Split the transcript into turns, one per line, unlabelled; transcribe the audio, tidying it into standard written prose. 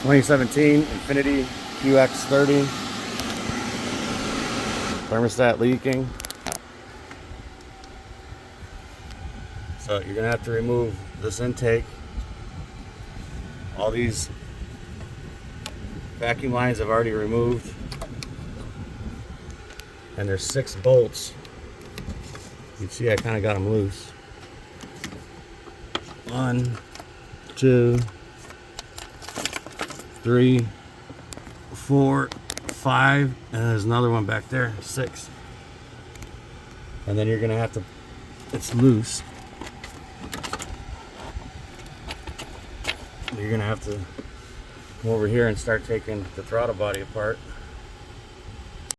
2017 Infiniti Qx30. Thermostat leaking. So you're gonna have to remove this intake. All these vacuum lines I've already removed. And there's 6 bolts. You can see I kind of got them loose. 1, 2, 3, 4, 5, and there's another one back there, 6. And then you're gonna have to, it's loose. You're gonna have to come over here and start taking the throttle body apart.